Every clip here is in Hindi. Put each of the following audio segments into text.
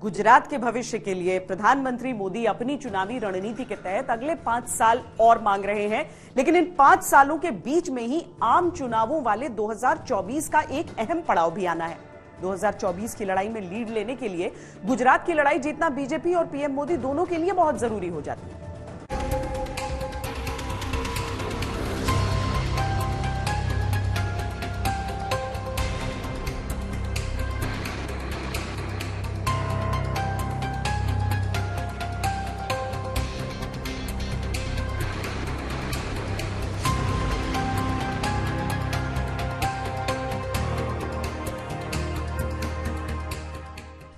गुजरात के भविष्य के लिए प्रधानमंत्री मोदी अपनी चुनावी रणनीति के तहत अगले 5 साल और मांग रहे हैं, लेकिन इन 5 सालों के बीच में ही आम चुनावों वाले 2024 का एक अहम पड़ाव भी आना है। 2024 की लड़ाई में लीड लेने के लिए गुजरात की लड़ाई जीतना बीजेपी और पीएम मोदी दोनों के लिए बहुत जरूरी हो जाती है।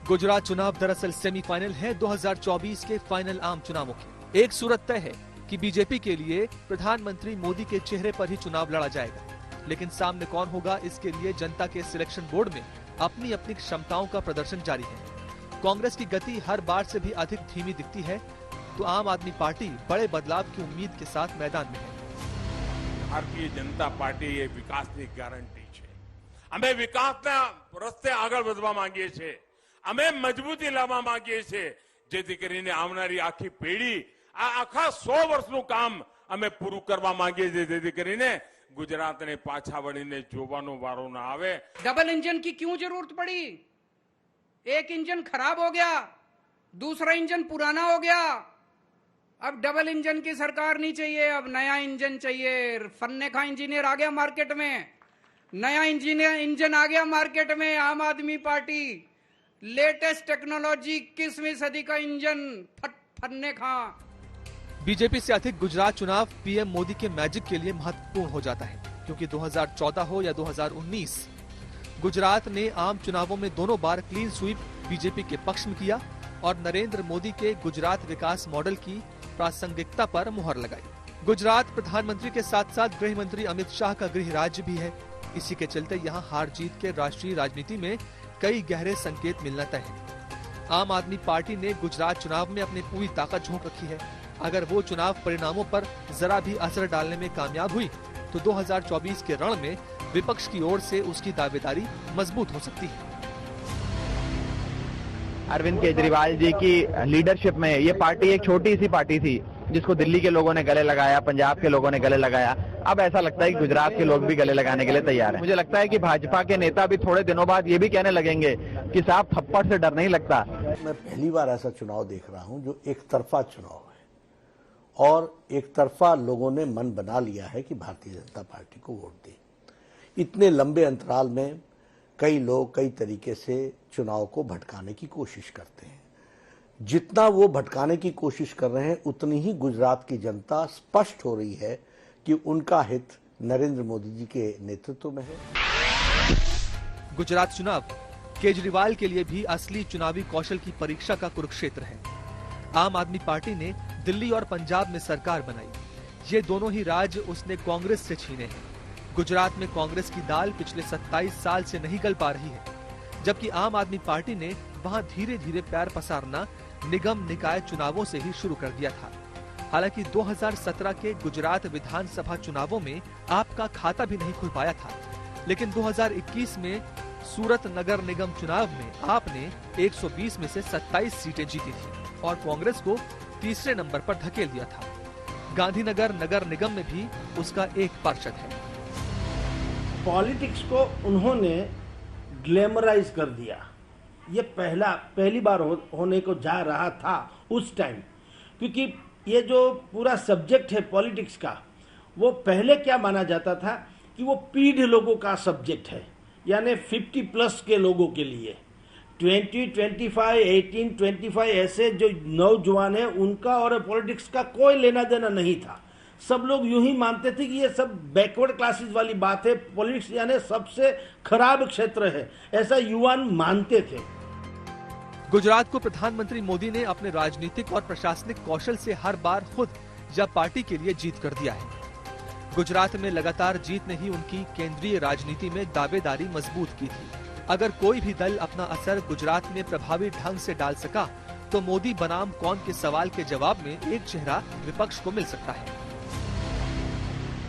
गुजरात चुनाव दरअसल सेमीफाइनल है 2024 के फाइनल आम चुनावों की। एक सूरत तय है कि बीजेपी के लिए प्रधानमंत्री मोदी के चेहरे पर ही चुनाव लड़ा जाएगा, लेकिन सामने कौन होगा इसके लिए जनता के सिलेक्शन बोर्ड में अपनी अपनी क्षमताओं का प्रदर्शन जारी है। कांग्रेस की गति हर बार से भी अधिक धीमी दिखती है, तो आम आदमी पार्टी बड़े बदलाव की उम्मीद के साथ मैदान में है। भारतीय जनता पार्टी ये विकासની ગારંટી છે। અમે વિકાસના રસ્તે આગળ વધવા માંગીએ છીએ, અમે મજબૂતી લાવવા માંગીએ છીએ, જેથી કરીને આવનારી આખી પેઢી આ આખા 100 વર્ષનું કામ અમે પૂરું કરવા માંગીએ છીએ, જેથી કરીને ગુજરાતને પાછા વળીને જોવાનો વારો ના આવે। डबल इंजन की क्यों जरूरत पड़ी? एक इंजन खराब हो गया, दूसरा इंजन पुराना हो गया। अब डबल इंजन की सरकार नहीं चाहिए, अब नया इंजन चाहिए। फन्ने का इंजीनियर आ गया मार्केट में, नया इंजन आ गया मार्केट में। आम आदमी पार्टी लेटेस्ट टेक्नोलॉजी 21वीं सदी का इंजन फन्ने खा। बीजेपी से अधिक गुजरात चुनाव पीएम मोदी के मैजिक के लिए महत्वपूर्ण हो जाता है, क्योंकि 2014 हो या 2019 गुजरात ने आम चुनावों में दोनों बार क्लीन स्वीप बीजेपी के पक्ष में किया और नरेंद्र मोदी के गुजरात विकास मॉडल की प्रासंगिकता पर मुहर लगाई। गुजरात प्रधानमंत्री के साथ साथ गृह मंत्री अमित शाह का गृह राज्य भी है। इसी के चलते यहाँ हार जीत के राष्ट्रीय राजनीति में कई गहरे संकेत मिलना तय है। आम आदमी पार्टी ने गुजरात चुनाव में अपनी पूरी ताकत झोंक रखी है। अगर वो चुनाव परिणामों पर जरा भी असर डालने में कामयाब हुई तो 2024 के रण में विपक्ष की ओर से उसकी दावेदारी मजबूत हो सकती है। अरविंद केजरीवाल जी की लीडरशिप में ये पार्टी एक छोटी सी पार्टी थी, जिसको दिल्ली के लोगों ने गले लगाया, पंजाब के लोगों ने गले लगाया। अब ऐसा लगता है कि गुजरात के लोग भी गले लगाने के लिए तैयार हैं। मुझे लगता है कि भाजपा के नेता भी थोड़े दिनों बाद ये भी कहने लगेंगे कि साहब थप्पड़ से डर नहीं लगता। मैं पहली बार ऐसा चुनाव देख रहा हूं जो एक तरफा चुनाव है और एक तरफा लोगों ने मन बना लिया है कि भारतीय जनता पार्टी को वोट दें। इतने लंबे अंतराल में कई लोग कई तरीके से चुनाव को भटकाने की कोशिश करते हैं। जितना वो भटकाने की कोशिश कर रहे हैं, उतनी ही गुजरात की जनता स्पष्ट हो रही है कि उनका हित नरेंद्र मोदी जी के नेतृत्व में है। गुजरात चुनाव केजरीवाल के लिए भी असली चुनावी कौशल की परीक्षा का कुरुक्षेत्र है। आम आदमी पार्टी ने दिल्ली और पंजाब में सरकार बनाई। ये दोनों ही राज्य उसने कांग्रेस से छीने हैं। गुजरात में कांग्रेस की दाल पिछले 27 साल से नहीं गल पा रही है, जबकि आम आदमी पार्टी ने वहां धीरे धीरे पैर पसारना निगम निकाय चुनावों से ही शुरू कर दिया था। हालांकि 2017 के गुजरात विधानसभा चुनावों में आपका खाता भी नहीं खुल पाया था, लेकिन 2021 में सूरत नगर निगम चुनाव में आपने 120 में से 27 सीटें जीती थी और कांग्रेस को तीसरे नंबर पर धकेल दिया था। गांधीनगर नगर निगम में भी उसका 1% है। पॉलिटिक्स को उन्होंने ग्लैमराइज कर दिया। ये पहली बार होने को जा रहा था उस टाइम, क्योंकि ये जो पूरा सब्जेक्ट है पॉलिटिक्स का, वो पहले क्या माना जाता था कि वो पीढ़ लोगों का सब्जेक्ट है, यानी 50 प्लस के लोगों के लिए। 20, 25, 18, 25 ऐसे जो नौजवान है, उनका और पॉलिटिक्स का कोई लेना देना नहीं था। सब लोग यूं ही मानते थे कि ये सब बैकवर्ड क्लासेस वाली बात है, पॉलिटिक्स यानी सबसे खराब क्षेत्र है, ऐसा युवान मानते थे। गुजरात को प्रधानमंत्री मोदी ने अपने राजनीतिक और प्रशासनिक कौशल से हर बार खुद या पार्टी के लिए जीत कर दिया है। गुजरात में लगातार जीत ने ही उनकी केंद्रीय राजनीति में दावेदारी मजबूत की थी। अगर कोई भी दल अपना असर गुजरात में प्रभावी ढंग से डाल सका तो मोदी बनाम कौन के सवाल के जवाब में एक चेहरा विपक्ष को मिल सकता है।